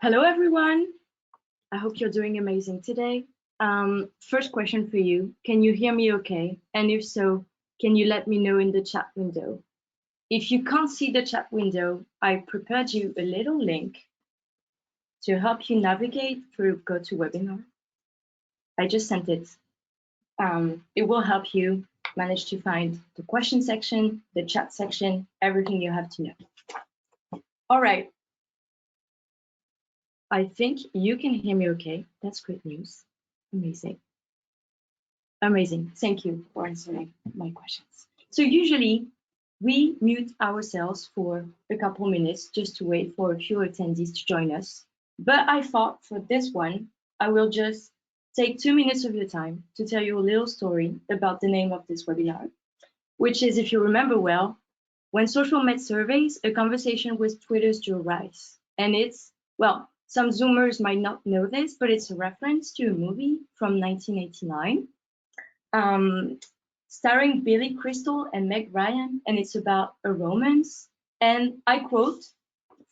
Hello, everyone. I hope you're doing amazing today. First question for you. Can you hear me okay? And if so, can you let me know in the chat window? If you can't see the chat window, I prepared you a little link to help you navigate through GoToWebinar. I just sent it. It will help you manage to find the question section, the chat section, everything you have to know. All right. I think you can hear me okay. That's great news. Amazing. Amazing. Thank you for answering my questions. So usually we mute ourselves for a couple minutes just to wait for a few attendees to join us. But I thought for this one, I will just take 2 minutes of your time to tell you a little story about the name of this webinar, which is, if you remember well, when social met surveys, a conversation with Twitter's Joe Rice. And it's, well, some Zoomers might not know this, but it's a reference to a movie from 1989. Starring Billy Crystal and Meg Ryan, and it's about a romance. And I quote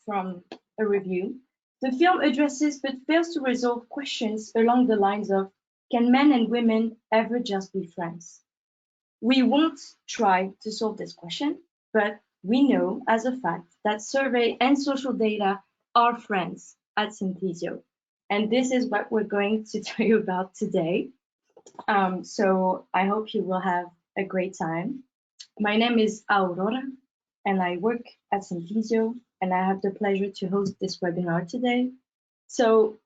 from a review, "The film addresses but fails to resolve questions along the lines of, can men and women ever just be friends? We won't try to solve this question, but we know as a fact that survey and social data are friends at Synthesio. And this is what we're going to tell you about today. So I hope you will have a great time. My name is Aurora, and I work at Synthesio, and I have the pleasure to host this webinar today. So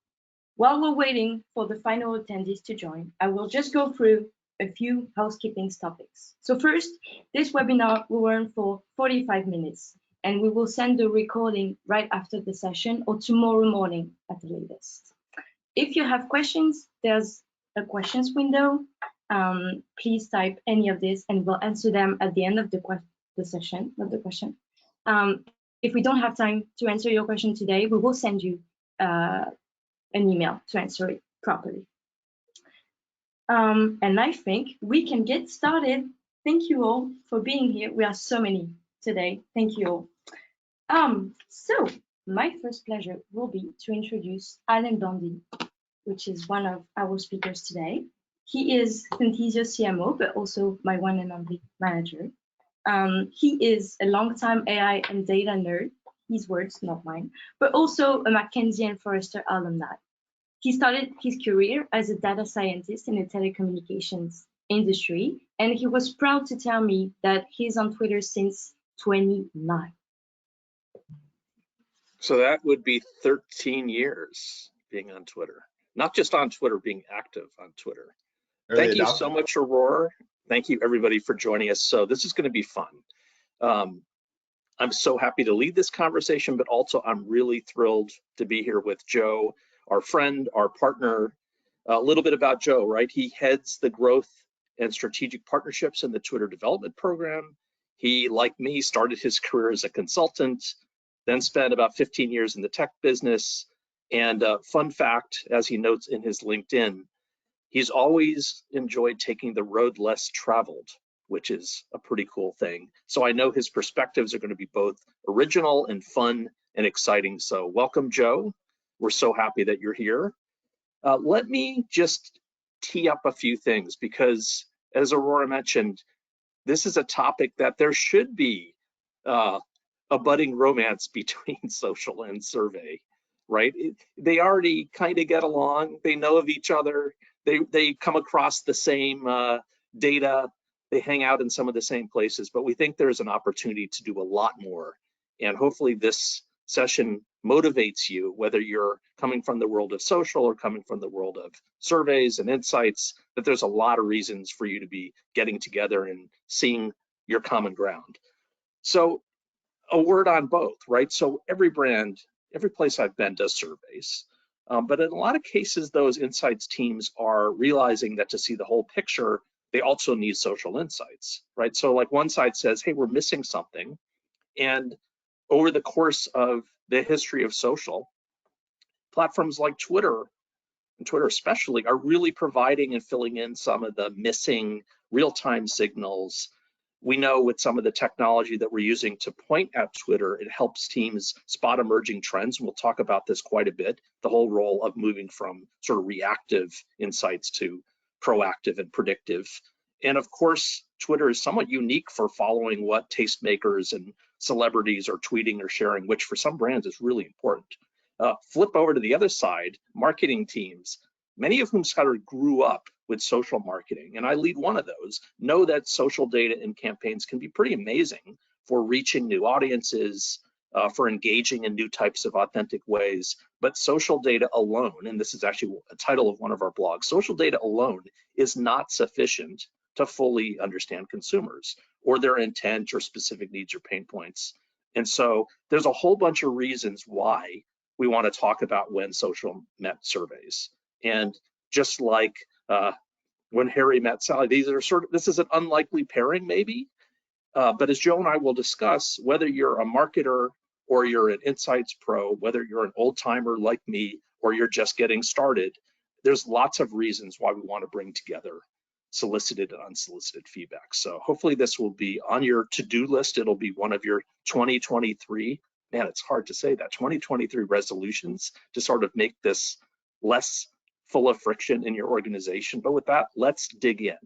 while we're waiting for the final attendees to join, I will just go through a few housekeeping topics. So first, this webinar will run for 45 minutes, and we will send the recording right after the session or tomorrow morning at the latest. If you have questions, there's a questions window. Please type any of this and we'll answer them at the end of the session, not the question. If we don't have time to answer your question today, we will send you an email to answer it properly. And I think we can get started. Thank you all for being here. We are so many today. Thank you all. So my first pleasure will be to introduce Alan Bundy, which is one of our speakers today. He is Synthesio CMO, but also my one and only manager. He is a longtime AI and data nerd, his words, not mine, but also a McKinsey and Forrester alumni. He started his career as a data scientist in the telecommunications industry, and he was proud to tell me that he's on Twitter since 29. So that would be 13 years being on Twitter. Not just on Twitter, being active on Twitter. Thank you so much, Aurora. Thank you, everybody, for joining us. So this is going to be fun. I'm so happy to lead this conversation, but also I'm really thrilled to be here with Joe, our friend, our partner. A little bit about Joe, right? He heads the growth and strategic partnerships in the Twitter development program. He, like me, started his career as a consultant, then spent about 15 years in the tech business. And fun fact, as he notes in his LinkedIn, he's always enjoyed taking the road less traveled, which is a pretty cool thing. So I know his perspectives are going to be both original and fun and exciting. So welcome, Joe. We're so happy that you're here. Let me just tee up a few things because, as Aurora mentioned, this is a topic that there should be a budding romance between social and survey, right? They already kind of get along. They know of each other. They come across the same data. They hang out in some of the same places, but we think there's an opportunity to do a lot more. And hopefully this session motivates you, whether you're coming from the world of social or coming from the world of surveys and insights, that there's a lot of reasons for you to be getting together and seeing your common ground. So a word on both, right? So every brand, every place I've been does surveys. But in a lot of cases, those insights teams are realizing that to see the whole picture, they also need social insights, right? So like one side says, hey, we're missing something. And over the course of the history of social, platforms like Twitter, and Twitter especially, are really providing and filling in some of the missing real-time signals, We know with some of the technology that we're using to point at Twitter, it helps teams spot emerging trends. And we'll talk about this quite a bit, the whole role of moving from sort of reactive insights to proactive and predictive. And of course, Twitter is somewhat unique for following what tastemakers and celebrities are tweeting or sharing, which for some brands is really important. Flip over to the other side, marketing teams, many of whom sort of grew up with social marketing, and I lead one of those, know that social data and campaigns can be pretty amazing for reaching new audiences, for engaging in new types of authentic ways. But social data alone, and this is actually a title of one of our blogs, social data alone is not sufficient to fully understand consumers or their intent or specific needs or pain points. And so there's a whole bunch of reasons why we want to talk about when social met surveys. And just like when Harry met Sally, this is an unlikely pairing maybe, but as Joe and I will discuss, whether you're a marketer or you're an insights pro, whether you're an old timer like me, or you're just getting started, there's lots of reasons why we want to bring together solicited and unsolicited feedback. So hopefully this will be on your to-do list. It'll be one of your 2023, man, it's hard to say that, 2023 resolutions to sort of make this less full of friction in your organization. But with that, let's dig in.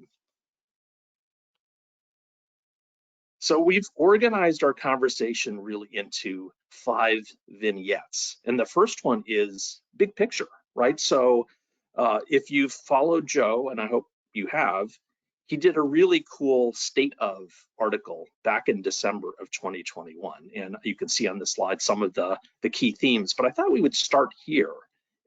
So we've organized our conversation really into 5 vignettes. And the first one is big picture, right? So if you've followed Joe, and I hope you have, he did a really cool state of article back in December of 2021. And you can see on the slide some of the key themes, but I thought we would start here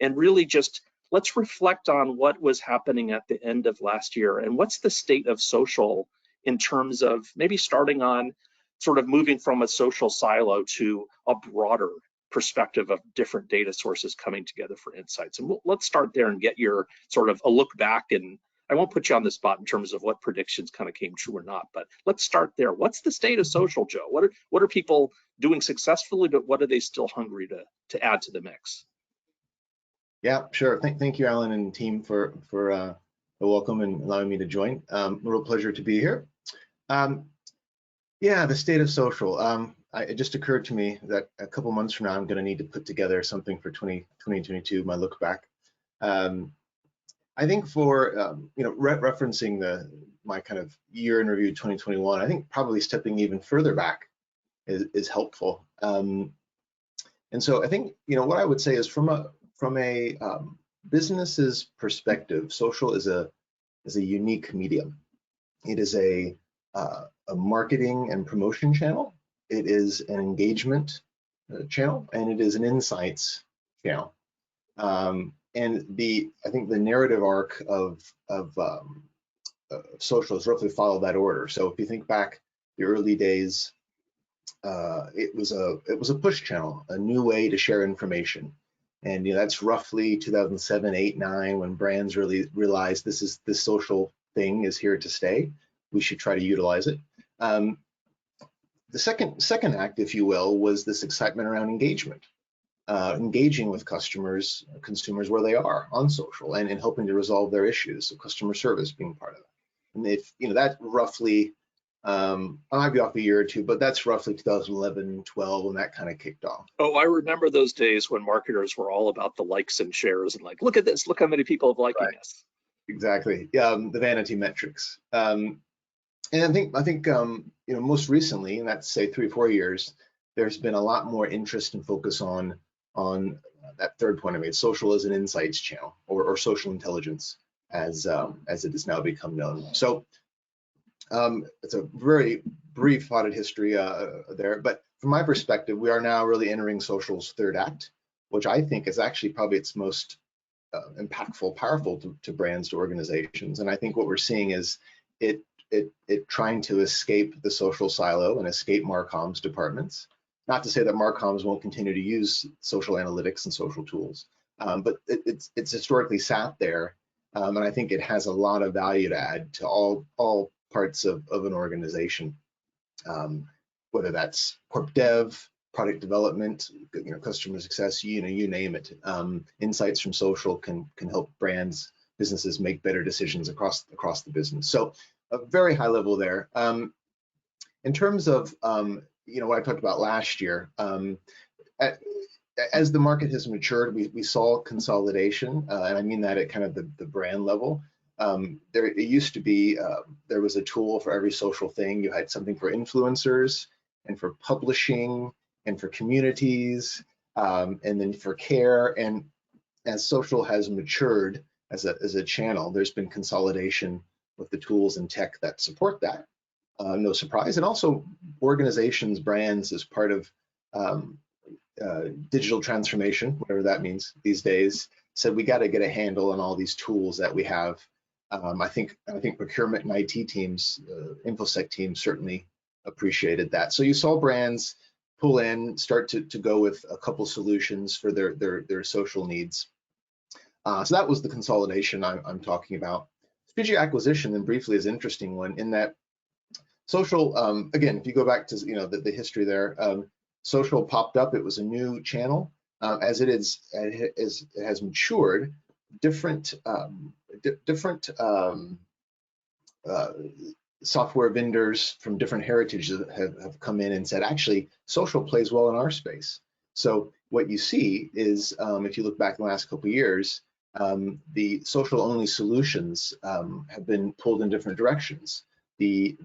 and really just let's reflect on what was happening at the end of last year and what's the state of social in terms of maybe starting on sort of moving from a social silo to a broader perspective of different data sources coming together for insights. And let's start there and get your sort of a look back. And I won't put you on the spot in terms of what predictions kind of came true or not, but let's start there. What's the state of social, Joe? What are people doing successfully, but what are they still hungry to add to the mix? Yeah, sure. Thank you, Alan and team for the welcome and allowing me to join. A real pleasure to be here. Yeah, the state of social. It just occurred to me that a couple months from now, I'm going to need to put together something for 2022, my look back. I think for referencing my kind of year in review 2021, I think probably stepping even further back is helpful. And so I think what I would say is from a business's perspective, social is a unique medium. It is a marketing and promotion channel. It is an engagement channel, and it is an insights channel. And I think the narrative arc of social has roughly followed that order. So if you think back the early days, it was a push channel, a new way to share information. And that's roughly 2007, 8, 9, when brands really realized this social thing is here to stay. We should try to utilize it. The second act, if you will, was this excitement around engagement, engaging with consumers where they are on social and helping to resolve their issues. So customer service being part of it. And if that roughly, I might be off a year or two, but that's roughly 2011, 12 when that kind of kicked off. Oh, I remember those days when marketers were all about the likes and shares and like, look at this, look how many people have liking this. Exactly. Yeah, the vanity metrics. And I think most recently, and that's say 3 or 4 years, there's been a lot more interest and focus on that third point I made, social as an insights channel or social intelligence as it has now become known. So it's a very brief audit history there, but from my perspective, we are now really entering social's third act, which I think is actually probably its most impactful, powerful to brands, to organizations. And I think what we're seeing is it trying to escape the social silo and escape Marcom's departments. Not to say that Marcoms won't continue to use social analytics and social tools, but it's historically sat there, and I think it has a lot of value to add to all parts of an organization, whether that's corp dev, product development, customer success, you name it. Insights from social can help businesses make better decisions across the business. So a very high level there. In terms of what I talked about last year, as the market has matured, we saw consolidation, and I mean that at kind of the brand level. It used to be there was a tool for every social thing. You had something for influencers and for publishing and for communities, and then for care. And as social has matured as a channel, there's been consolidation with the tools and tech that support that. No surprise. And also organizations, brands, as part of digital transformation, whatever that means these days, said we got to get a handle on all these tools that we have. I think procurement and IT teams, InfoSec teams certainly appreciated that. So you saw brands pull in, start to go with a couple solutions for their social needs. So that was the consolidation I'm talking about. Strategic acquisition, then briefly, is an interesting one in that social, again, if you go back to the history there, social popped up. It was a new channel. As it has matured, different software vendors from different heritages have come in and said, actually, social plays well in our space. So what you see is, if you look back in the last couple of years, the social-only solutions have been pulled in different directions. The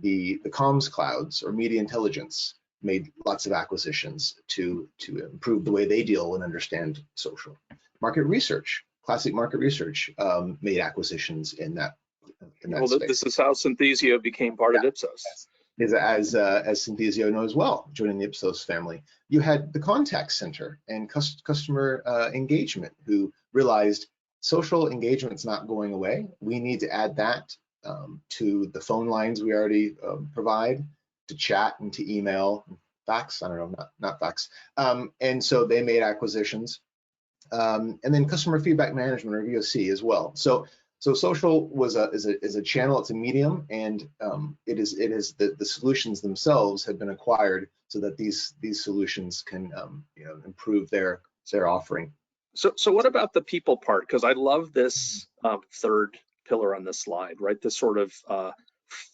comms clouds or media intelligence made lots of acquisitions to improve the way they deal and understand social. Market research, classic market research, made acquisitions in that space. This is how Synthesio became part of Ipsos. As Synthesio knows well, joining the Ipsos family. You had the contact center and customer engagement, who realized social engagement's not going away. We need to add that to the phone lines we already provide, to chat and to email, fax, I don't know, not fax. And so they made acquisitions. And then customer feedback management, or VOC, as well. So social is a channel, it's a medium, and it is the solutions themselves have been acquired so that these solutions can improve their offering. So what about the people part? Because I love this third pillar on the slide, right? This sort of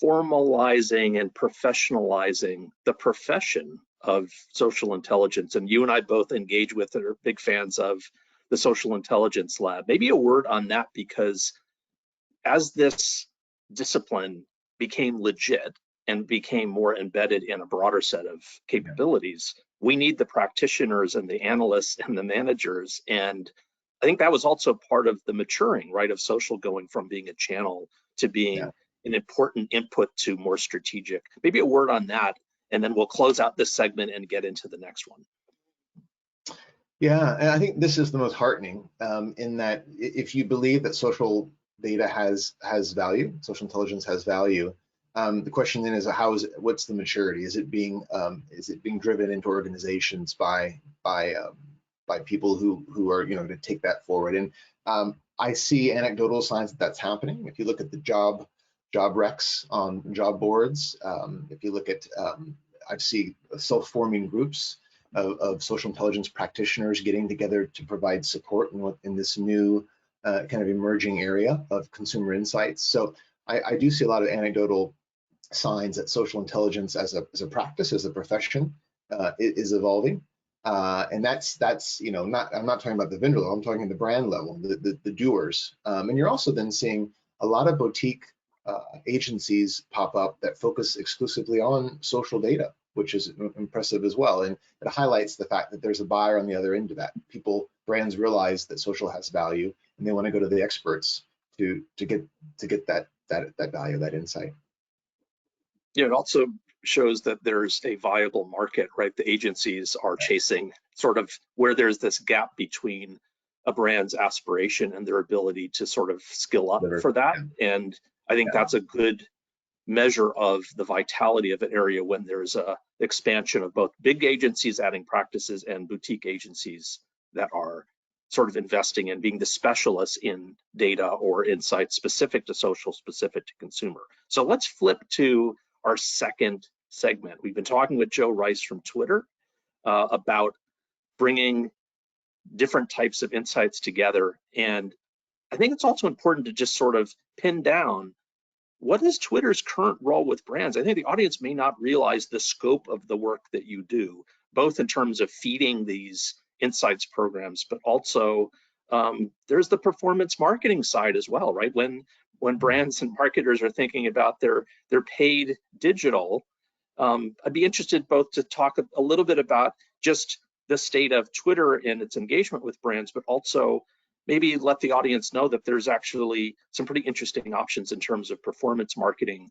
formalizing and professionalizing the profession of social intelligence. And you and I both engage with it, are big fans of the Social Intelligence Lab. Maybe a word on that, because as this discipline became legit and became more embedded in a broader set of capabilities, we need the practitioners and the analysts and the managers. And I think that was also part of the maturing, right, of social, going from being a channel to being an important input to more strategic. Maybe a word on that, and then we'll close out this segment and get into the next one. Yeah, and I think this is the most heartening, in that if you believe that social data has value, social intelligence has value, the question then is, what's the maturity? Is it being driven into organizations by people who are to take that forward? And I see anecdotal signs that that's happening. If you look at the job recs on job boards, if you look at I see self-forming groups of social intelligence practitioners getting together to provide support in this new kind of emerging area of consumer insights. So I do see a lot of anecdotal signs that social intelligence as a practice, as a profession, is evolving. And that's I'm not talking about the vendor level, I'm talking the brand level, the doers. And you're also then seeing a lot of boutique agencies pop up that focus exclusively on social data, which is impressive as well. And it highlights the fact that there's a buyer on the other end of that. Brands realize that social has value, and they want to go to the experts to get that value, that insight. Yeah, it also shows that there's a viable market, right? The agencies are chasing sort of where there's this gap between a brand's aspiration and their ability to sort of skill up for that. And I think that's a good measure of the vitality of an area when there's a expansion of both big agencies adding practices and boutique agencies that are sort of investing in being the specialists in data or insights specific to social, specific to consumer. So let's flip to our second segment. We've been talking with Joe Rice from Twitter about bringing different types of insights together. And I think it's also important to just sort of pin down what is Twitter's current role with brands? I think the audience may not realize the scope of the work that you do, both in terms of feeding these insights programs, but also there's the performance marketing side as well, right? When brands and marketers are thinking about their paid digital, I'd be interested both to talk a little bit about just the state of Twitter and its engagement with brands, but also maybe let the audience know that there's actually some pretty interesting options in terms of performance marketing.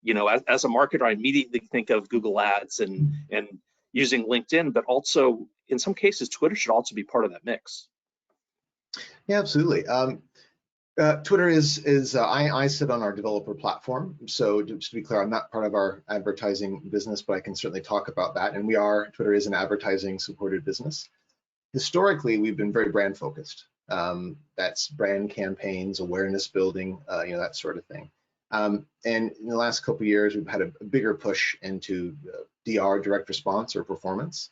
You know, as a marketer, I immediately think of Google Ads and using LinkedIn, but also in some cases, Twitter should also be part of that mix. Yeah, absolutely. Twitter is I sit on our developer platform. So just to be clear, I'm not part of our advertising business, but I can certainly talk about that. And Twitter is an advertising supported business. Historically, we've been very brand focused. That's brand campaigns, awareness building, that sort of thing. And in the last couple of years, we've had a bigger push into DR, direct response or performance,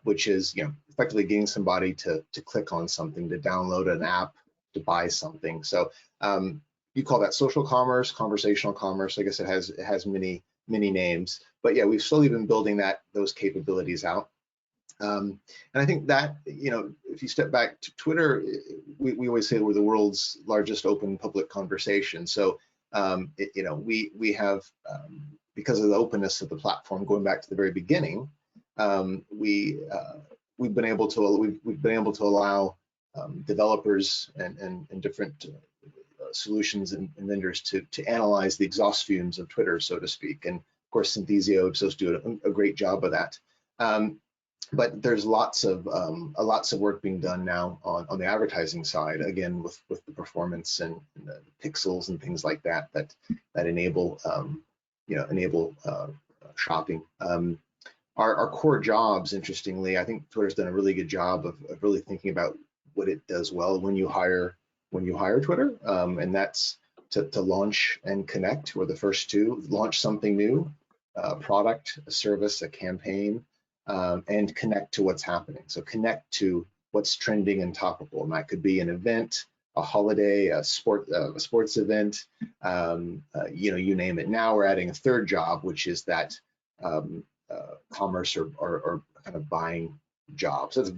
which is effectively getting somebody to click on something, to download an app, to buy something. So you call that social commerce, conversational commerce. I guess it has many names. But yeah, we've slowly been building those capabilities out. And I think that, if you step back to Twitter, we always say we're the world's largest open public conversation. So, we have, because of the openness of the platform, going back to the very beginning, we've been able to allow developers and different solutions and vendors to analyze the exhaust fumes of Twitter, so to speak. And of course, Synthesio, Ipsos do a great job of that. But there's lots of work being done now on the advertising side, again with the performance and the pixels and things like that enable shopping. Our core jobs, interestingly, I think Twitter's done a really good job of really thinking about what it does well when you hire Twitter, and that's to launch and connect. We're the first to launch something new, a product, a service, a campaign. And connect to what's happening. So connect to what's trending and topical. And that could be an event, a holiday, a sports event, you name it. Now we're adding a third job, which is that commerce or kind of buying job. So it's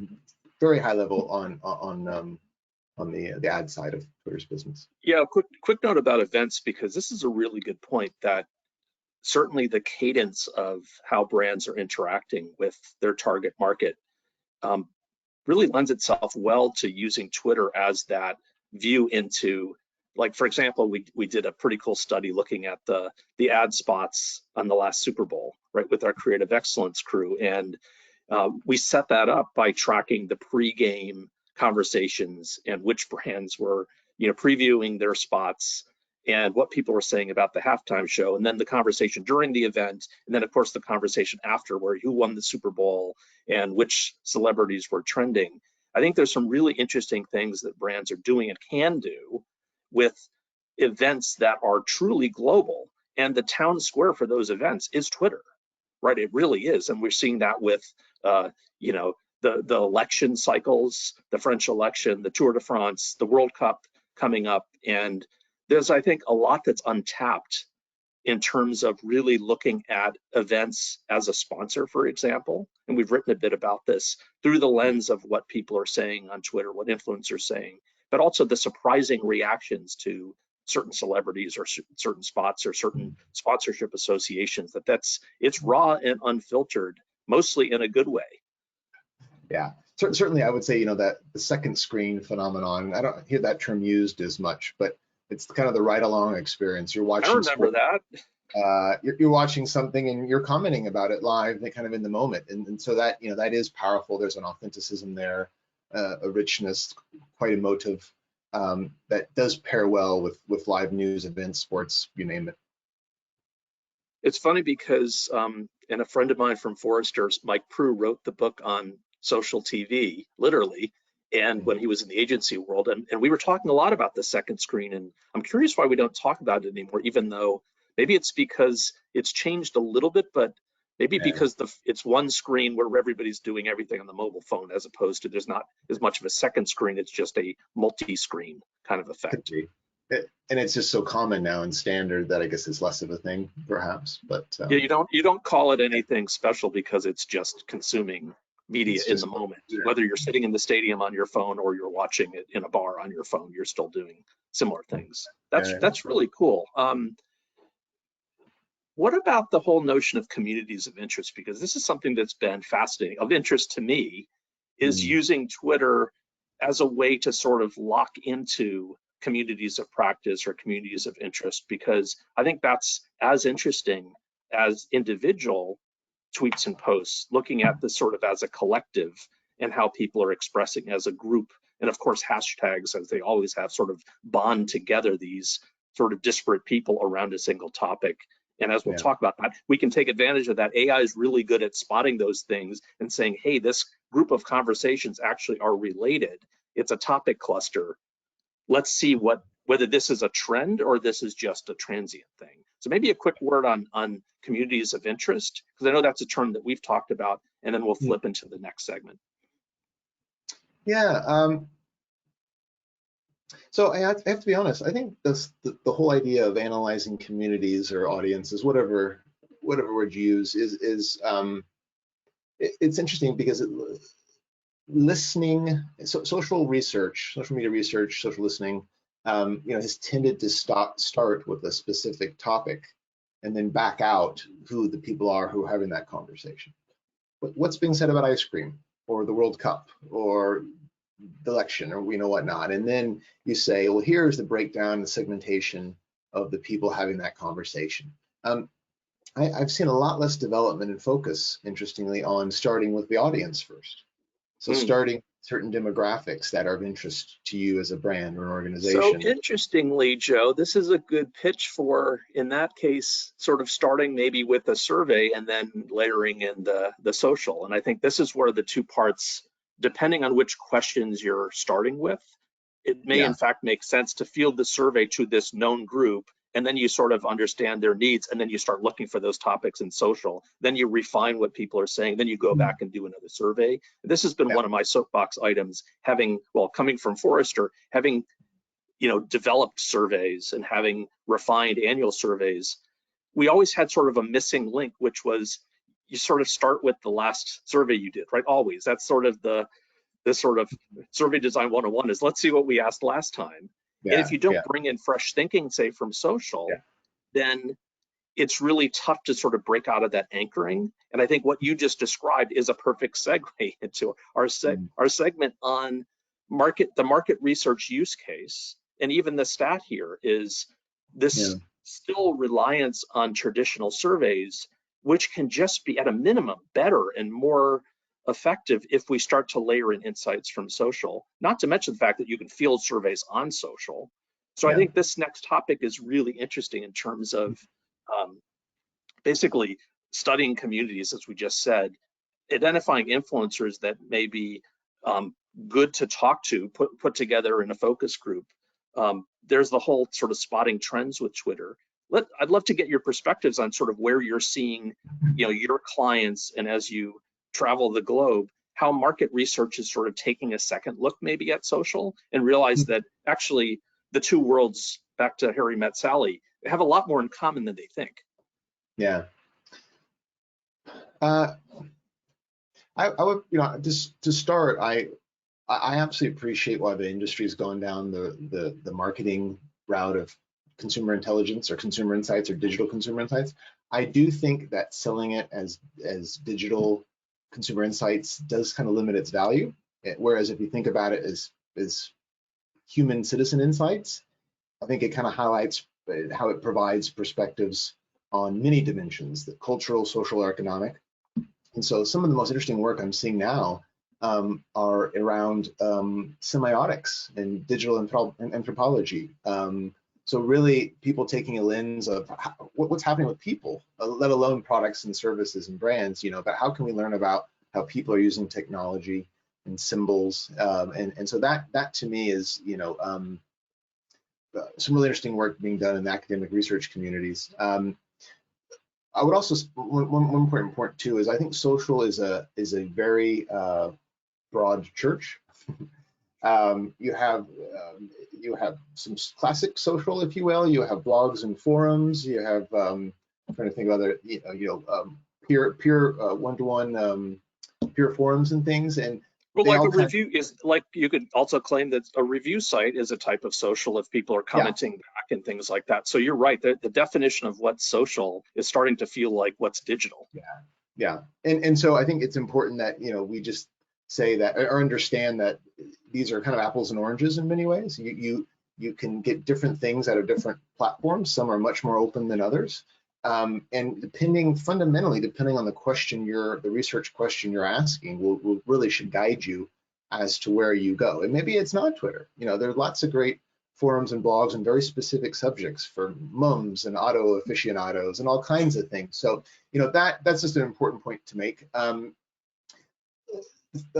very high level on the ad side of Twitter's business. Yeah, quick note about events, because this is a really good point, that certainly the cadence of how brands are interacting with their target market really lends itself well to using Twitter as that view into, like, for example, we did a pretty cool study looking at the ad spots on the last Super Bowl, right, with our creative excellence crew. And we set that up by tracking the pregame conversations and which brands were, previewing their spots, and what people were saying about the halftime show, and then the conversation during the event, and then of course the conversation after, where who won the Super Bowl and which celebrities were trending. I think there's some really interesting things that brands are doing and can do with events that are truly global, and the town square for those events is Twitter, right? It really is, and we're seeing that with the election cycles, the French election, the Tour de France, the World Cup coming up, and there's, I think, a lot that's untapped in terms of really looking at events as a sponsor, for example. And we've written a bit about this through the lens of what people are saying on Twitter, what influencers are saying, but also the surprising reactions to certain celebrities or certain spots or certain sponsorship associations. It's raw and unfiltered, mostly in a good way. Yeah, certainly I would say, that the second screen phenomenon, I don't hear that term used as much, but it's kind of the ride along experience. You're watching. I remember that. You're watching something and you're commenting about it live, kind of in the moment, and so that that is powerful. There's an authenticism there, a richness, quite emotive, that does pair well with live news, events, sports, you name it. It's funny because, and a friend of mine from Forrester's, Mike Prue, wrote the book on social TV, literally. And when he was in the agency world, and we were talking a lot about the second screen, and I'm curious why we don't talk about it anymore, even though maybe it's because it's changed a little bit, but maybe because it's one screen where everybody's doing everything on the mobile phone, as opposed to there's not as much of a second screen, it's just a multi-screen kind of effect. And it's just so common now and standard that I guess it's less of a thing, perhaps. But yeah, you don't call it anything special because it's just consuming media in the moment. Yeah. Whether you're sitting in the stadium on your phone or you're watching it in a bar on your phone, you're still doing similar things. That's really cool. What about the whole notion of communities of interest? Because this is something that's been fascinating, of interest to me, is using Twitter as a way to sort of lock into communities of practice or communities of interest, because I think that's as interesting as individual tweets and posts, looking at this sort of as a collective and how people are expressing as a group. And of course, hashtags, as they always have, sort of bond together these sort of disparate people around a single topic. And as we'll talk about that, we can take advantage of that. AI is really good at spotting those things and saying, hey, this group of conversations actually are related. It's a topic cluster. Let's see whether this is a trend or this is just a transient thing. So maybe a quick word on communities of interest, because I know that's a term that we've talked about, and then we'll flip into the next segment. Yeah. So I have to be honest. I think the whole idea of analyzing communities or audiences, whatever word you use, is it's interesting because listening, social research, social media research, social listening, has tended to start with a specific topic and then back out who the people are who are having that conversation. What's being said about ice cream or the World Cup or the election or whatnot, and then you say, well, here's the breakdown, the segmentation of the people having that conversation. I've seen a lot less development and focus, interestingly, on starting with the audience first. So starting certain demographics that are of interest to you as a brand or an organization. So interestingly, Joe, this is a good pitch for, in that case, sort of starting maybe with a survey and then layering in the social. And I think this is where the two parts, depending on which questions you're starting with, it may in fact make sense to field the survey to this known group, and then you sort of understand their needs, and then you start looking for those topics in social. Then you refine what people are saying, then you go back and do another survey. This has been one of my soapbox items, coming from Forrester, having developed surveys and having refined annual surveys. We always had sort of a missing link, which was you sort of start with the last survey you did, right? Always. That's sort of this sort of survey design 101 is, let's see what we asked last time. And if you don't bring in fresh thinking, say from social, then it's really tough to sort of break out of that anchoring. And I think what you just described is a perfect segue into our segment on the market research use case. And even the stat here is this still reliance on traditional surveys, which can just be at a minimum better and more effective if we start to layer in insights from social, not to mention the fact that you can field surveys on social. So I think this next topic is really interesting in terms of basically studying communities, as we just said, identifying influencers that may be good to talk to, put together in a focus group. There's the whole sort of spotting trends with Twitter. I'd love to get your perspectives on sort of where you're seeing, your clients, and as you travel the globe, how market research is sort of taking a second look maybe at social and realize that actually the two worlds, back to Harry Met Sally, have a lot more in common than they think. Yeah. I would, just to start, I absolutely appreciate why the industry's gone down the marketing route of consumer intelligence or consumer insights or digital consumer insights. I do think that selling it as digital consumer insights does kind of limit its value. Whereas if you think about it as human citizen insights, I think it kind of highlights how it provides perspectives on many dimensions, the cultural, social, or economic. And so some of the most interesting work I'm seeing now are around semiotics and digital anthropology. So really people taking a lens of what's happening with people, let alone products and services and brands, but how can we learn about how people are using technology and symbols. And so that to me is, some really interesting work being done in the academic research communities. I would also, one important point too is I think social is a very broad church. You have some classic social, if you will. You have blogs and forums. You have I'm trying to think of other peer one-to-one peer forums and things. And well, like a review is like, you could also claim that a review site is a type of social if people are commenting back and things like that. So you're right. The definition of what's social is starting to feel like what's digital. Yeah. And so I think it's important that, we just say that or understand that these are kind of apples and oranges in many ways. You can get different things out of different platforms. Some are much more open than others. And fundamentally depending on the question the research question you're asking will really should guide you as to where you go. And maybe it's not Twitter. There are lots of great forums and blogs and very specific subjects for mums and auto aficionados and all kinds of things. So, that's just an important point to make. I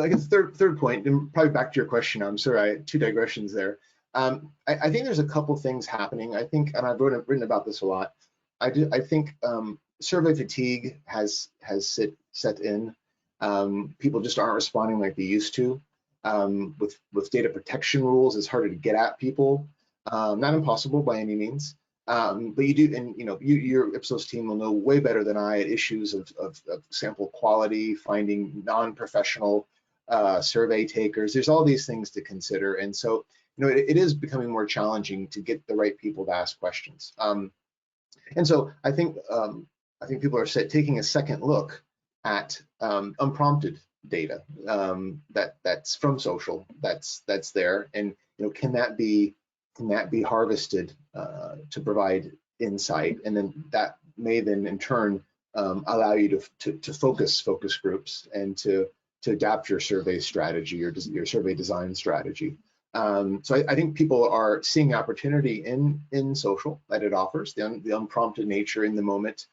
guess third point, and probably back to your question. I'm sorry, I had two digressions there. I think there's a couple things happening. I think, and I've written about this a lot. I think survey fatigue has set in. People just aren't responding like they used to. With data protection rules, it's harder to get at people. Not impossible by any means, but you do, and your Ipsos team will know way better than I at issues of sample quality, finding non-professional survey takers. There's all these things to consider, and so it is becoming more challenging to get the right people to ask questions. And so I think people are taking a second look at unprompted data that's from social, that's there, and can that be harvested to provide insight, and then that may then in turn allow you to focus groups and to adapt your survey strategy or your survey design strategy. So I think people are seeing opportunity in social that it offers, the unprompted nature in the moment,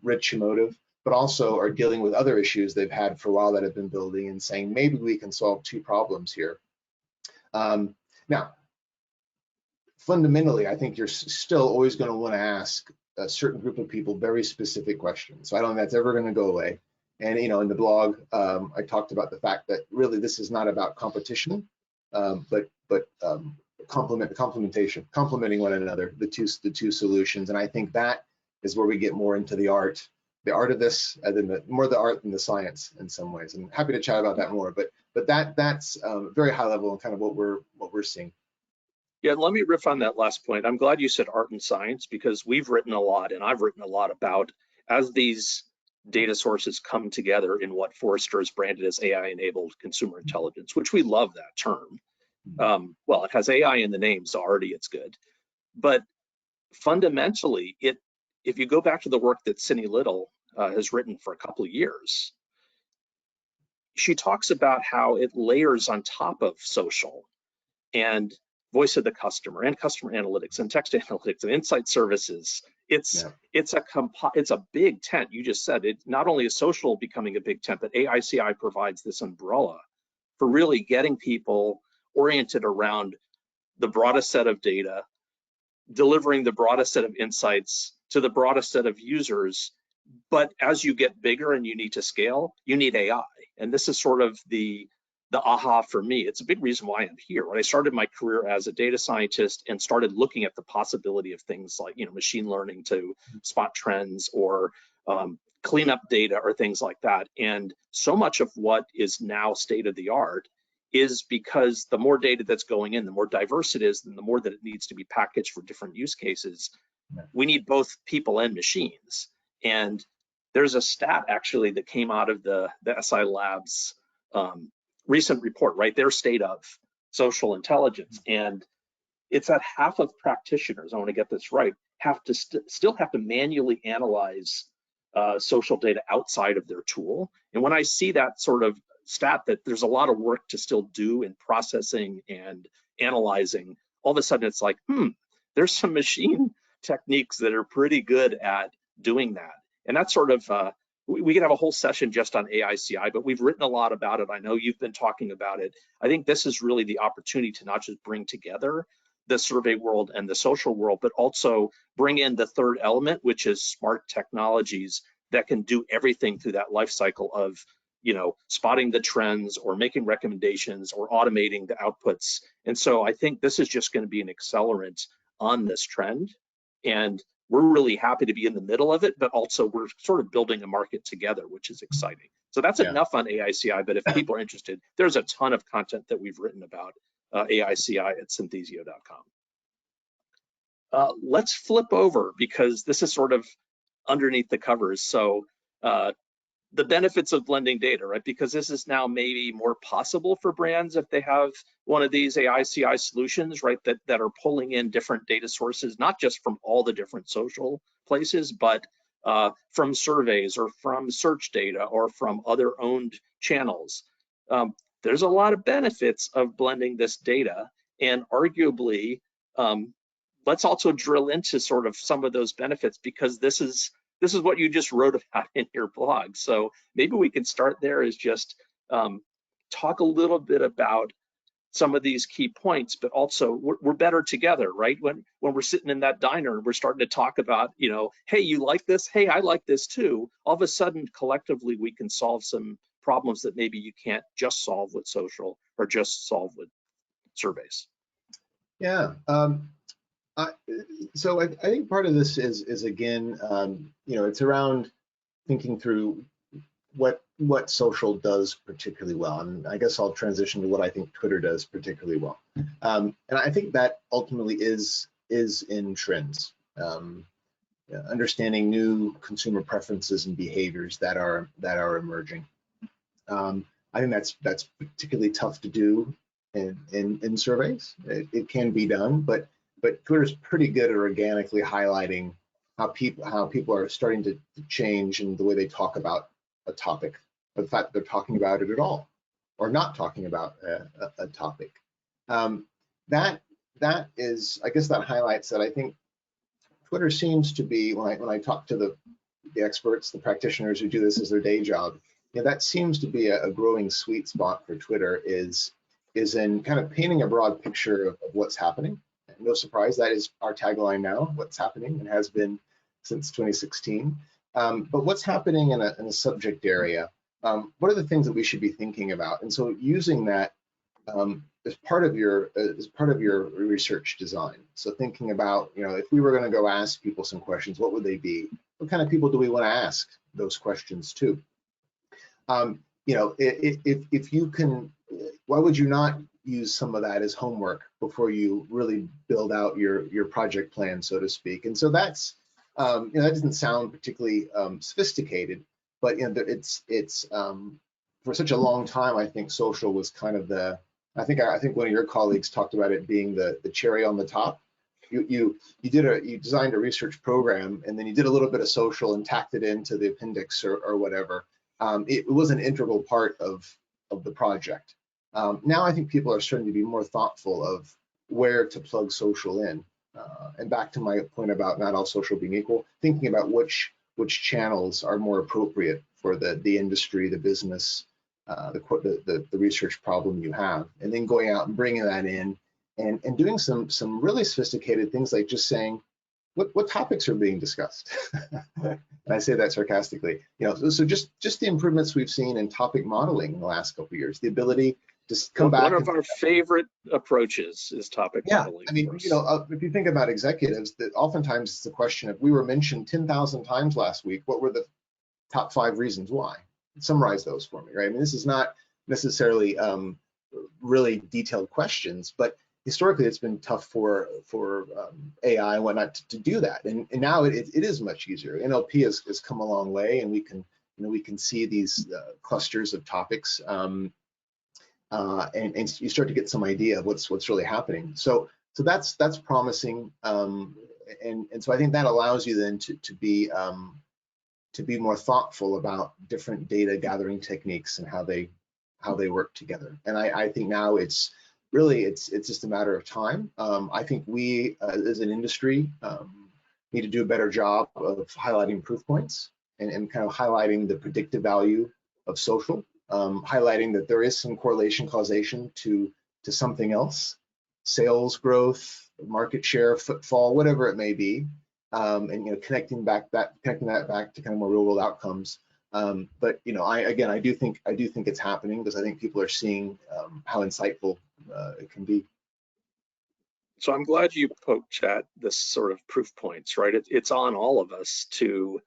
rich emotive, but also are dealing with other issues they've had for a while that have been building and saying, maybe we can solve two problems here. Now, fundamentally, I think you're still always going to want to ask a certain group of people very specific questions. So I don't think that's ever going to go away. And in the blog, I talked about the fact that really this is not about competition, but complementing one another, the two solutions. And I think that is where we get more into the art of this, and then more the art than the science in some ways. And I'm happy to chat about that more, but that's very high level and kind of what we're seeing. Yeah, let me riff on that last point. I'm glad you said art and science, because we've written a lot, and I've written a lot about, as these data sources come together in what Forrester has branded as AI-enabled consumer intelligence, which we love that term. Well, it has AI in the name, so already it's good. But fundamentally, if you go back to the work that Cindy Little has written for a couple of years, she talks about how it layers on top of social and voice of the customer and customer analytics and text analytics and insight services. It's a big tent. You just said it. Not only is social becoming a big tent, but AICI provides this umbrella for really getting people oriented around the broadest set of data, delivering the broadest set of insights to the broadest set of users. But as you get bigger and you need to scale, you need AI. And this is sort of the aha for me. It's a big reason why I'm here. When I started my career as a data scientist and started looking at the possibility of things like machine learning to spot trends or clean up data or things like that. And so much of what is now state of the art is because the more data that's going in, the more diverse it is, and the more that it needs to be packaged for different use cases. We need both people and machines. And there's a stat actually that came out of the SI Labs recent report, right? Their state of social intelligence. And it's that half of practitioners, I want to get this right, have to still have to manually analyze social data outside of their tool. And when I see that sort of stat that there's a lot of work to still do in processing and analyzing, all of a sudden it's like, there's some machine techniques that are pretty good at doing that. And that's sort of, we could have a whole session just on AICI, but we've written a lot about it. I know you've been talking about it. I think this is really the opportunity to not just bring together the survey world and the social world, but also bring in the third element, which is smart technologies that can do everything through that life cycle of spotting the trends or making recommendations or automating the outputs. And so I think this is just going to be an accelerant on this trend. And we're really happy to be in the middle of it, but also we're sort of building a market together, which is exciting. So that's enough on AICI, but if people are interested, there's a ton of content that we've written about AICI at synthesio.com. Let's flip over because this is sort of underneath the covers. So the benefits of blending data, right? Because this is now maybe more possible for brands if they have one of these AICI solutions, right? That are pulling in different data sources, not just from all the different social places, but from surveys or from search data or from other owned channels. There's a lot of benefits of blending this data, and arguably, let's also drill into sort of some of those benefits, because this is what you just wrote about in your blog. So maybe we can start there, is just talk a little bit about some of these key points, but also we're better together, right? When we're sitting in that diner, we're starting to talk about, hey, you like this? Hey, I like this too. All of a sudden, collectively, we can solve some problems that maybe you can't just solve with social or just solve with surveys. Yeah. So I think part of this is again, it's around thinking through what social does particularly well, and I guess I'll transition to what I think Twitter does particularly well, and I think that ultimately is in trends, understanding new consumer preferences and behaviors that are emerging. I think that's particularly tough to do in surveys. It can be done, but Twitter's pretty good at organically highlighting how people are starting to change in the way they talk about a topic, or the fact that they're talking about it at all, or not talking about a topic. That is, I guess, that highlights that I think Twitter seems to be, when I talk to the experts, the practitioners who do this as their day job, that seems to be a growing sweet spot for Twitter, is in kind of painting a broad picture of what's happening. No surprise, that is our tagline now, what's happening, and has been since 2016. But what's happening in a subject area, what are the things that we should be thinking about? And so using that as part of your research design. So thinking about, if we were going to go ask people some questions, what would they be? What kind of people do we want to ask those questions to? If you can, why would you not use some of that as homework before you really build out your project plan, so to speak? And so that's, that doesn't sound particularly sophisticated, but it's for such a long time, I think social was kind of I think one of your colleagues talked about it being the cherry on the top. You designed a research program, and then you did a little bit of social and tacked it into the appendix or whatever. It was an integral part of the project. Now I think people are starting to be more thoughtful of where to plug social in. And back to my point about not all social being equal, thinking about which channels are more appropriate for the industry, the business, the research problem you have, and then going out and bringing that in and doing some really sophisticated things, like just saying what topics are being discussed. And I say that sarcastically. So just the improvements we've seen in topic modeling in the last couple of years, the ability to come back. One of our favorite approaches is topic modeling. I mean, if you think about executives, that oftentimes it's the question of, we were mentioned 10,000 times last week, what were the top 5 reasons why? Summarize those for me, right? I mean, this is not necessarily really detailed questions, but historically it's been tough for AI and whatnot to do that, and now it is much easier. NLP has come a long way, and we can see these clusters of topics, and you start to get some idea of what's really happening. So that's promising, and so I think that allows you then to be more thoughtful about different data gathering techniques and how they work together. And I think now it's just a matter of time. I think we as an industry need to do a better job of highlighting proof points and kind of highlighting the predictive value of social, highlighting that there is some correlation, causation to something else, sales growth, market share, footfall, whatever it may be, and connecting that back to kind of more real world outcomes. But you know, I do think it's happening, because I think people are seeing how insightful it can be. So I'm glad you poked, Chat, this sort of proof points, right? It's on all of us to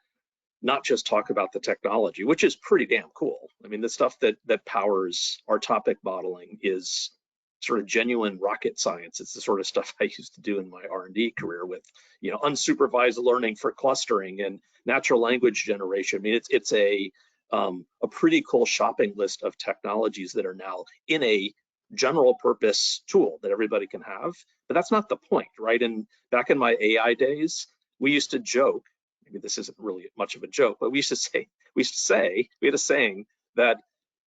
not just talk about the technology, which is pretty damn cool. I mean, the stuff that powers our topic modeling is sort of genuine rocket science. It's the sort of stuff I used to do in my R&D career with, you know, unsupervised learning for clustering and natural language generation. I mean, it's a pretty cool shopping list of technologies that are now in a general purpose tool that everybody can have. But that's not the point, right? And back in my AI days, we used to joke, maybe this isn't really much of a joke, but we had a saying that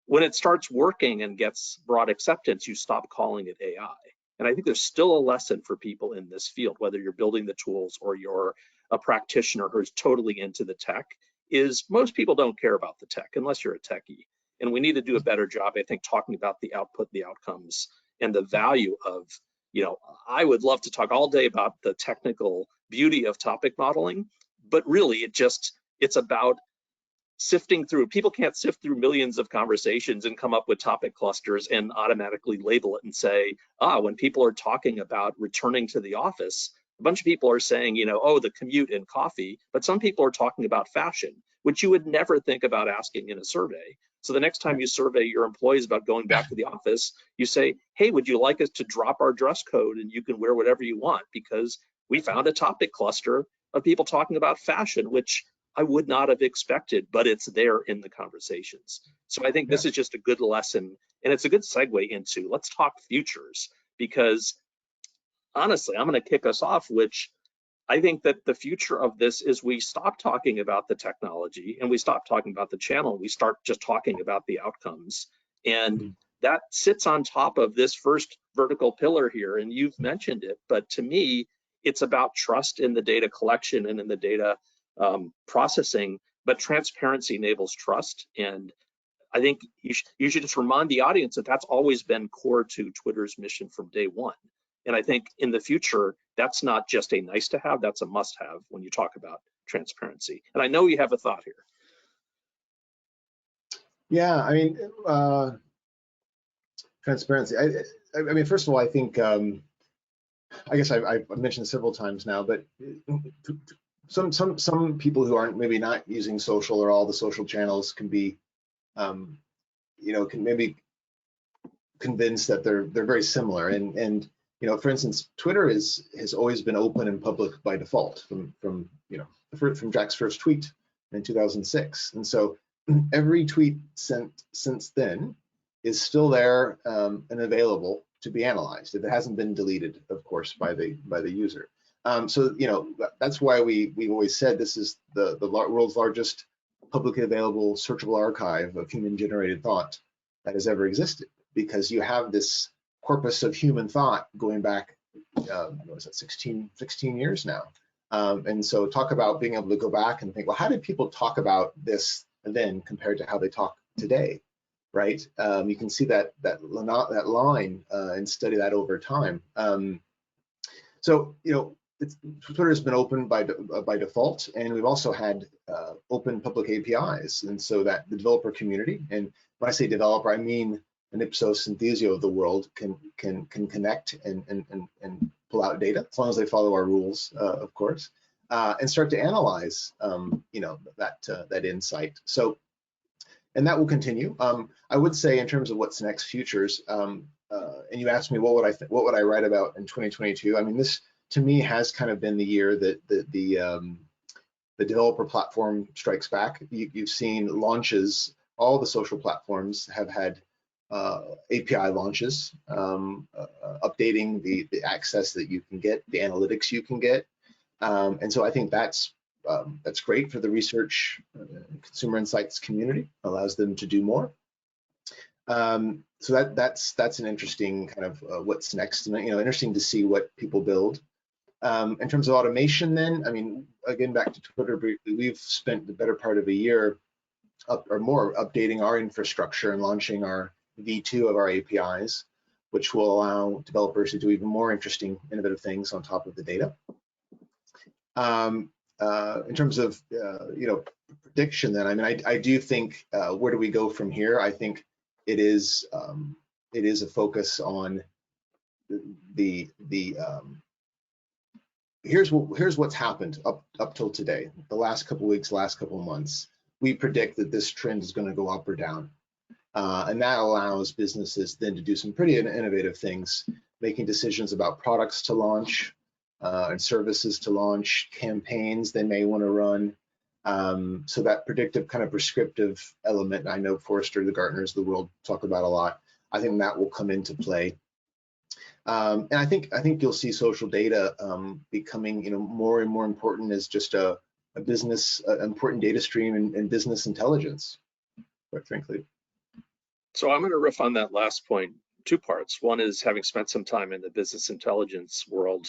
when it starts working and gets broad acceptance, you stop calling it AI. And I think there's still a lesson for people in this field, whether you're building the tools or you're a practitioner who's totally into the tech, is most people don't care about the tech unless you're a techie. And we need to do a better job, I think, talking about the output, the outcomes, and the value of, you know, I would love to talk all day about the technical beauty of topic modeling, but really it's about sifting through. People can't sift through millions of conversations and come up with topic clusters and automatically label it and say, when people are talking about returning to the office, a bunch of people are saying, you know, oh, the commute and coffee, but some people are talking about fashion, which you would never think about asking in a survey. So the next time you survey your employees about going back to the office, you say, hey, would you like us to drop our dress code and you can wear whatever you want, because we found a topic cluster of people talking about fashion, which I would not have expected, but it's there in the conversations. So I think this is just a good lesson, and it's a good segue into let's talk futures, because honestly, I'm going to kick us off, which I think that the future of this is we stop talking about the technology and we stop talking about the channel. We start just talking about the outcomes. And that sits on top of this first vertical pillar here. And you've mentioned it, but to me, it's about trust in the data collection and in the data processing, but transparency enables trust. And I think you should just remind the audience that that's always been core to Twitter's mission from day one. And I think in the future, that's not just a nice to have, that's a must have when you talk about transparency. And I know you have a thought here. Yeah, I mean, transparency. I mean, first of all, I think, I guess I've mentioned several times now, but some people who aren't maybe not using social or all the social channels can be, you know, can maybe convinced that they're very similar. And you know, for instance, Twitter has always been open and public by default from you know, from Jack's first tweet in 2006. And so every tweet sent since then is still there and available to be analyzed, if it hasn't been deleted, of course, by the user. So you know, that's why we've always said this is the world's largest publicly available searchable archive of human-generated thought that has ever existed, because you have this corpus of human thought going back, what was it, 16 years now. And so talk about being able to go back and think, well, how did people talk about this then compared to how they talk today, right? You can see that line and study that over time. So, you know, Twitter has been open by default, and we've also had open public APIs, and so that the developer community, and when I say developer, I mean an Ipsos Synthesio of the world can connect and pull out data, as long as they follow our rules, of course, and start to analyze, you know, that insight. So, and that will continue. I would say in terms of what's next, futures, and you asked me what would I write about in 2022. I mean, this to me has kind of been the year that the developer platform strikes back. You've seen launches. All the social platforms have had API launches, updating the access that you can get, the analytics you can get, and so I think that's great for the research consumer insights community. Allows them to do more. So that's an interesting kind of what's next, and you know, interesting to see what people build. In terms of automation, then, I mean, again, back to Twitter briefly, we've spent the better part of a year or more updating our infrastructure and launching our V2 of our APIs, which will allow developers to do even more interesting, innovative things on top of the data. In terms of you know, prediction, then, I mean, I do think, where do we go from here? I think it is a focus on here's what's happened up till today, the last couple of weeks, last couple of months. We predict that this trend is going to go up or down, and that allows businesses then to do some pretty innovative things, making decisions about products to launch and services to launch, campaigns they may want to run. So that predictive kind of prescriptive element, I know Forrester, the Gartners of the world talk about a lot. I think that will come into play. And I think you'll see social data becoming, more and more important as just a business, important data stream in business intelligence, quite frankly. So I'm going to riff on that last point, two parts. One is, having spent some time in the business intelligence world,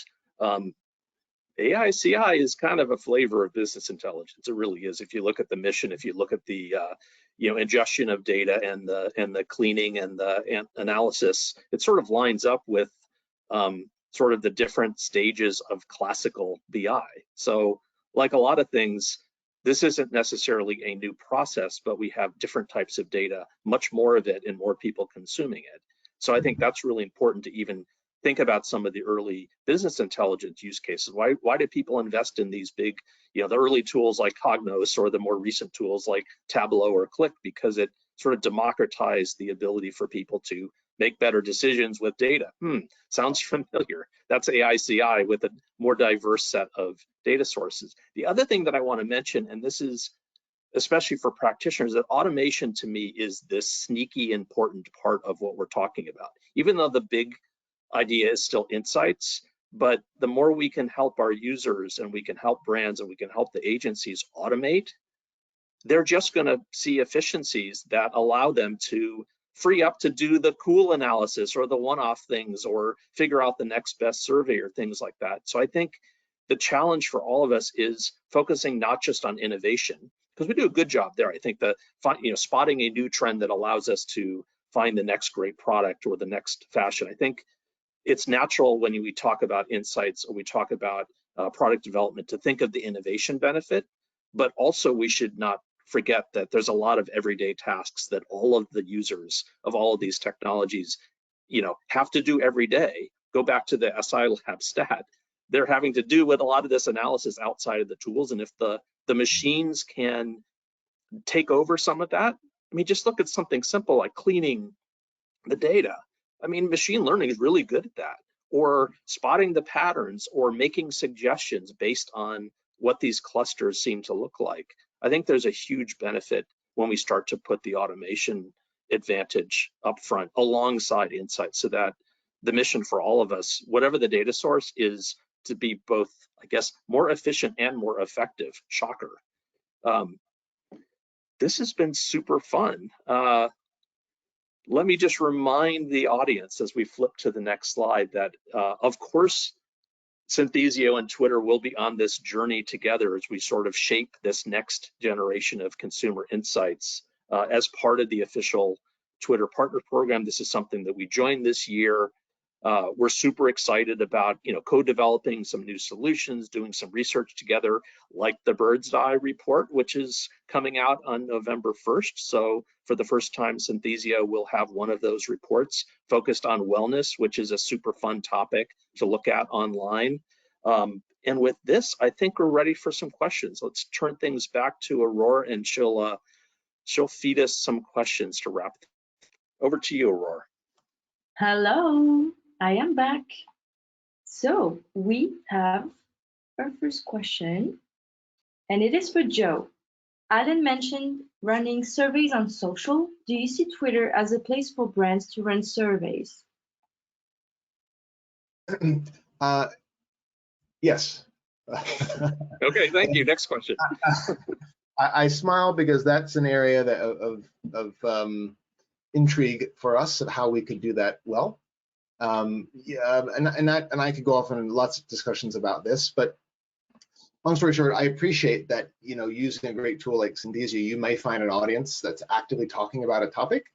AI/CI is kind of a flavor of business intelligence. It really is. If you look at the mission, if you look at the ingestion of data and the cleaning and the analysis, it sort of lines up with sort of the different stages of classical BI. So, like a lot of things, this isn't necessarily a new process, but we have different types of data, much more of it, and more people consuming it. So I think that's really important to even think about some of the early business intelligence use cases. Why do people invest in these big, the early tools like Cognos, or the more recent tools like Tableau or Qlik? Because it sort of democratized the ability for people to make better decisions with data. Sounds familiar. That's AI/CI with a more diverse set of data sources. The other thing that I want to mention, and this is especially for practitioners, that automation to me is this sneaky important part of what we're talking about. Even though the big idea is still insights, but the more we can help our users, and we can help brands, and we can help the agencies automate, they're just going to see efficiencies that allow them to free up to do the cool analysis or the one-off things, or figure out the next best survey or things like that. So I think the challenge for all of us is focusing not just on innovation, because we do a good job there. I think that spotting a new trend that allows us to find the next great product or the next fashion. I think it's natural when we talk about insights, or we talk about product development, to think of the innovation benefit, but also we should not forget that there's a lot of everyday tasks that all of the users of all of these technologies, have to do every day. Go back to the SI Lab stat. They're having to do with a lot of this analysis outside of the tools, and if the machines can take over some of that, I mean, just look at something simple like cleaning the data. I mean, machine learning is really good at that, or spotting the patterns, or making suggestions based on what these clusters seem to look like. I think there's a huge benefit when we start to put the automation advantage up front alongside insights, so that the mission for all of us, whatever the data source, is to be both, I guess, more efficient and more effective. Shocker. This has been super fun. Let me just remind the audience as we flip to the next slide that, of course, Synthesio and Twitter will be on this journey together as we sort of shape this next generation of consumer insights as part of the official Twitter partner program. This is something that we joined this year. We're super excited about, co-developing some new solutions, doing some research together, like the Bird's Eye report, which is coming out on November 1st. So for the first time, Synthesio will have one of those reports focused on wellness, which is a super fun topic to look at online. And with this, I think we're ready for some questions. Let's turn things back to Aurora, and she'll feed us some questions to wrap. Over to you, Aurora. Hello. I am back. So we have our first question, and it is for Joe. Alan mentioned running surveys on social. Do you see Twitter as a place for brands to run surveys? Yes. Okay, thank you. Next question. I smile because that's an area of intrigue for us of how we could do that well. And I could go off on lots of discussions about this, but long story short, I appreciate that, using a great tool like Synthesio, you may find an audience that's actively talking about a topic,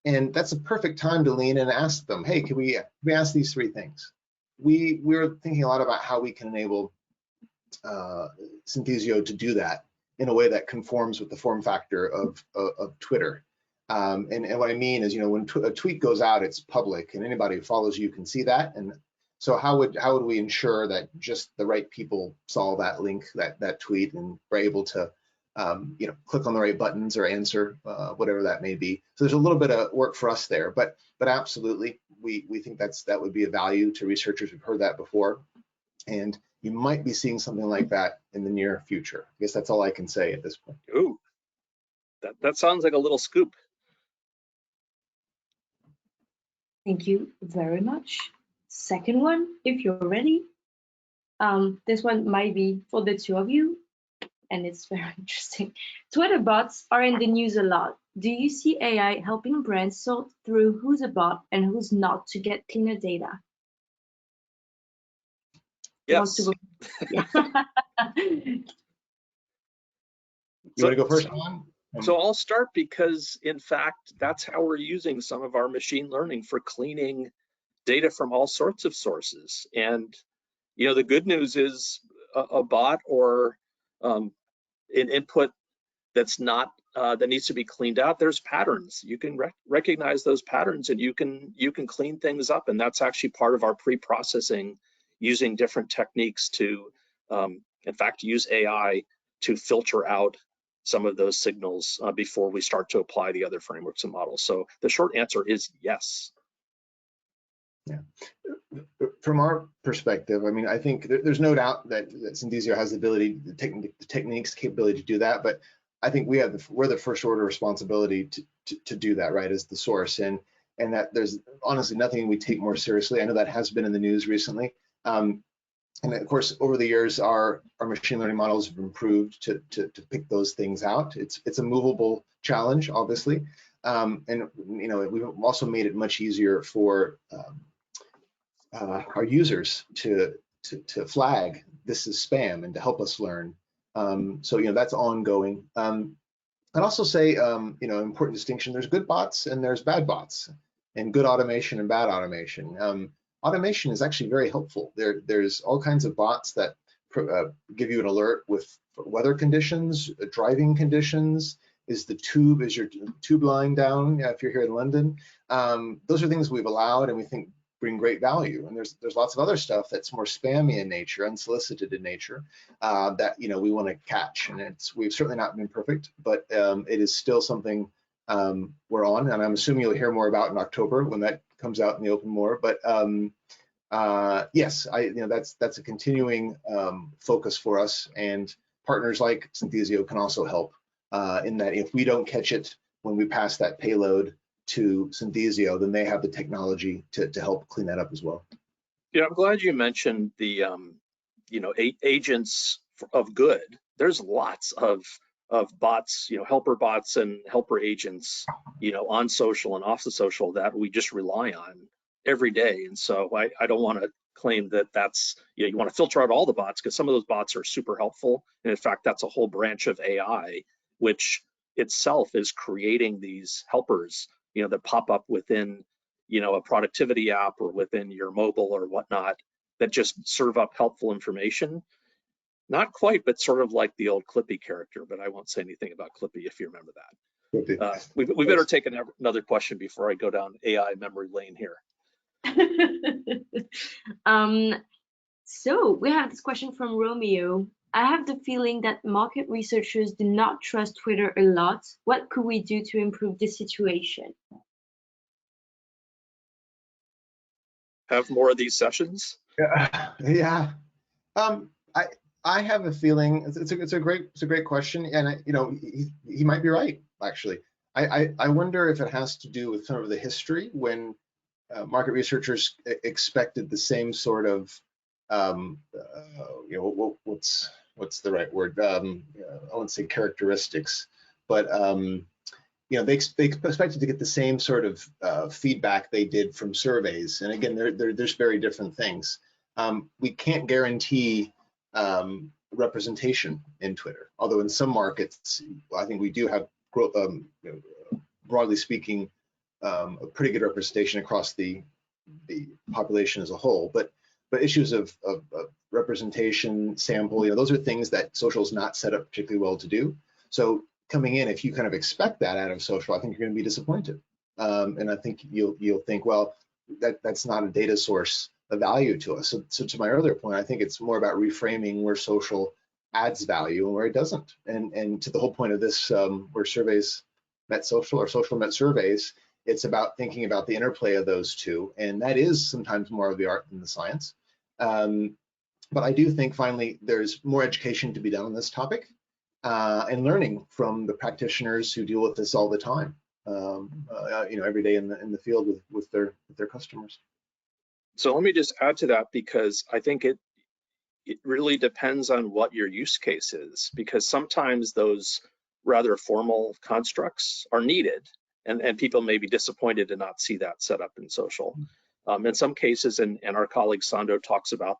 and that's a perfect time to lean in and ask them, hey, can we ask these three things? We're thinking a lot about how we can enable Synthesio to do that in a way that conforms with the form factor of Twitter. And what I mean is, when a tweet goes out, it's public, and anybody who follows you can see that. And so how would we ensure that just the right people saw that link, that tweet, and were able to click on the right buttons or answer whatever that may be? So there's a little bit of work for us there, but absolutely, we think that would be a value to researchers. We've heard that before, and you might be seeing something like that in the near future. I guess that's all I can say at this point. Ooh, that sounds like a little scoop. Thank you very much. Second one, if you're ready. This one might be for the two of you, and it's very interesting. Twitter bots are in the news a lot. Do you see AI helping brands sort through who's a bot and who's not to get cleaner data? Yes. Yeah. You want to go first, Alan? So I'll start, because in fact, that's how we're using some of our machine learning for cleaning data from all sorts of sources. And the good news is a bot or an input that's not that needs to be cleaned out. There's patterns. You can recognize those patterns, and you can clean things up. And that's actually part of our pre-processing, using different techniques to, in fact, use AI to filter out some of those signals before we start to apply the other frameworks and models. So the short answer is yes. Yeah. From our perspective, I mean, I think there's no doubt that Synthesio has the ability, the techniques, capability to do that. But I think we're the first order responsibility to do that, right, as the source, and that there's honestly nothing we take more seriously. I know that has been in the news recently. And of course, over the years, our machine learning models have improved to pick those things out. It's a movable challenge, obviously, and we've also made it much easier for our users to flag this is spam and to help us learn. So that's ongoing. I'd also say important distinction: there's good bots and there's bad bots, and good automation and bad automation. Automation is actually very helpful. There's all kinds of bots that give you an alert with weather conditions, driving conditions. Is your tube lying down if you're here in London? Those are things we've allowed and we think bring great value. And there's lots of other stuff that's more spammy in nature, unsolicited in nature, that we want to catch. And we've certainly not been perfect, but it is still something we're on, and I'm assuming you'll hear more about in October when that comes out in the open more. But yes, that's a continuing focus for us, and partners like Synthesio can also help in that if we don't catch it when we pass that payload to Synthesio, then they have the technology to help clean that up as well. Yeah, I'm glad you mentioned the agents of good. There's lots of bots, helper bots and helper agents, on social and off the social that we just rely on every day. And so I don't want to claim that that's, you want to filter out all the bots, because some of those bots are super helpful. And in fact, that's a whole branch of AI, which itself is creating these helpers, that pop up within, a productivity app or within your mobile or whatnot, that just serve up helpful information. Not quite, but sort of like the old Clippy character, but I won't say anything about Clippy if you remember that. We better take another question before I go down AI memory lane here. So we have this question from Romeo. I have the feeling that market researchers do not trust Twitter a lot. What could we do to improve this situation? Have more of these sessions? Yeah. I have a feeling it's a great question, and he might be right, actually. I wonder if it has to do with some of the history when market researchers expected the same sort of what's the right word? I wouldn't say characteristics, but they expected to get the same sort of feedback they did from surveys. And again, there's very different things. We can't guarantee representation in Twitter, although in some markets, I think we do have, broadly speaking, a pretty good representation across the population as a whole. But but issues of representation, sample, those are things that social is not set up particularly well to do. So coming in, if you kind of expect that out of social, I think you're going to be disappointed. And I think you'll think, well, that's not a data source of value to us. So to my earlier point, I think it's more about reframing where social adds value and where it doesn't. And to the whole point of this, where surveys met social or social met surveys, it's about thinking about the interplay of those two. And that is sometimes more of the art than the science. But I do think finally there's more education to be done on this topic and learning from the practitioners who deal with this all the time, every day in the field with their customers. So let me just add to that, because I think it really depends on what your use case is, because sometimes those rather formal constructs are needed, and people may be disappointed to not see that set up in social. In some cases, and our colleague Sandro talks about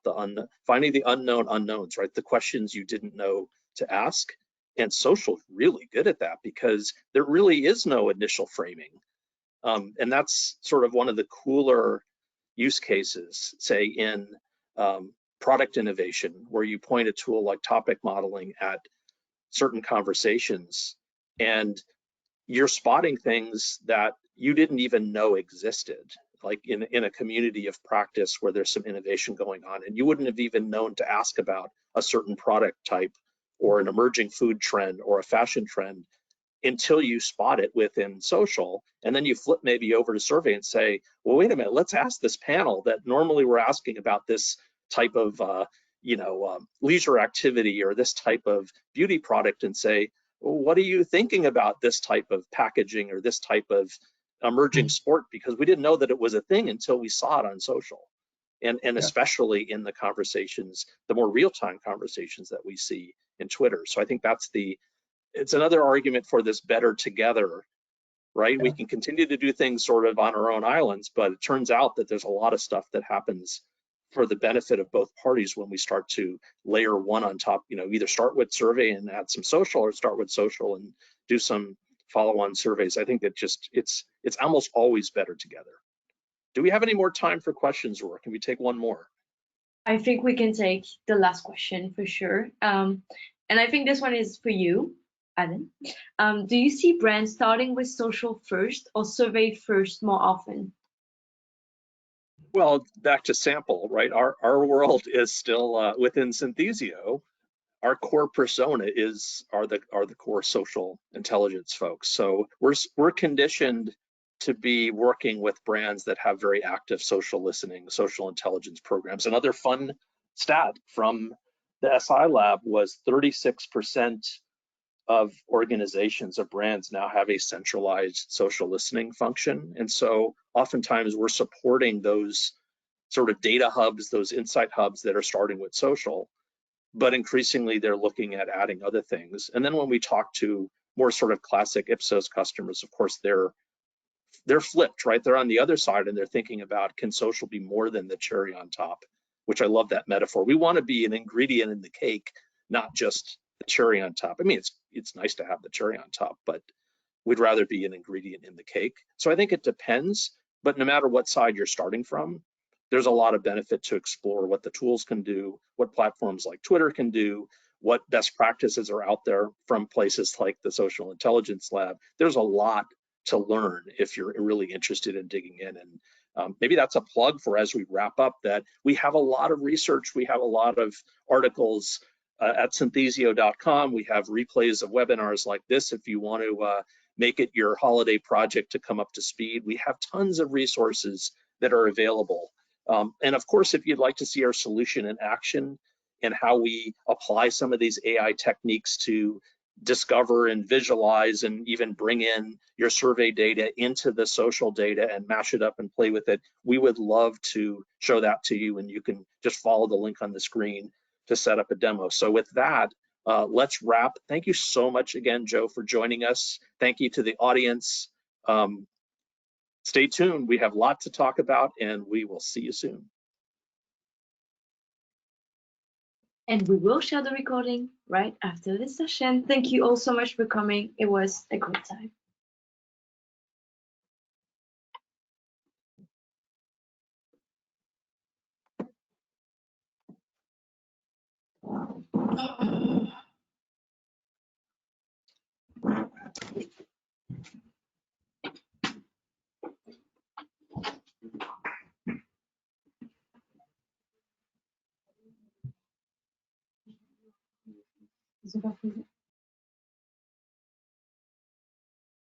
finding the unknown unknowns, right? The questions you didn't know to ask, and social is really good at that because there really is no initial framing. And that's sort of one of the cooler use cases, say in product innovation, where you point a tool like topic modeling at certain conversations and you're spotting things that you didn't even know existed, like in a community of practice where there's some innovation going on, and you wouldn't have even known to ask about a certain product type or an emerging food trend or a fashion trend until you spot it within social. And then you flip maybe over to survey and say, well, wait a minute, let's ask this panel that normally we're asking about this type of leisure activity or this type of beauty product, and say, well, what are you thinking about this type of packaging or this type of emerging sport? Because we didn't know that it was a thing until we saw it on social. And especially in the conversations, the more real-time conversations that we see in Twitter. So I think it's another argument for this better together, right? Yeah. We can continue to do things sort of on our own islands, but it turns out that there's a lot of stuff that happens for the benefit of both parties when we start to layer one on top, either start with survey and add some social, or start with social and do some follow-on surveys. I think that it's almost always better together. Do we have any more time for questions, or can we take one more? I think we can take the last question for sure. And I think this one is for you, Adam. Do you see brands starting with social first or survey first more often? Well, back to sample, right? Our world is still within Synthesio. Our core persona are the core social intelligence folks. So we're conditioned to be working with brands that have very active social listening, social intelligence programs. Another fun stat from the SI Lab was 36% of organizations, of brands, now have a centralized social listening function. And so oftentimes we're supporting those sort of data hubs, those insight hubs that are starting with social, but increasingly they're looking at adding other things. And then when we talk to more sort of classic Ipsos customers, of course, they're flipped, right? They're on the other side and they're thinking about, can social be more than the cherry on top? Which I love that metaphor. We want to be an ingredient in the cake, not just the cherry on top. I mean, it's nice to have the cherry on top, but we'd rather be an ingredient in the cake. So I think it depends, but no matter what side you're starting from, there's a lot of benefit to explore what the tools can do, what platforms like Twitter can do, what best practices are out there from places like the Social Intelligence Lab. There's a lot to learn if you're really interested in digging in. And maybe that's a plug for, as we wrap up, that we have a lot of research, we have a lot of articles at synthesio.com. We have replays of webinars like this if you want to make it your holiday project to come up to speed. We have tons of resources that are available. And of course, if you'd like to see our solution in action and how we apply some of these AI techniques to discover and visualize and even bring in your survey data into the social data and mash it up and play with it, we would love to show that to you, and you can just follow the link on the screen to set up a demo. So with that, let's wrap. Thank you so much again, Joe, for joining us. Thank you to the audience. Stay tuned. We have lots to talk about, and we will see you soon. And we will share the recording right after this session. Thank you all so much for coming. It was a great time. Ils ont pas posé.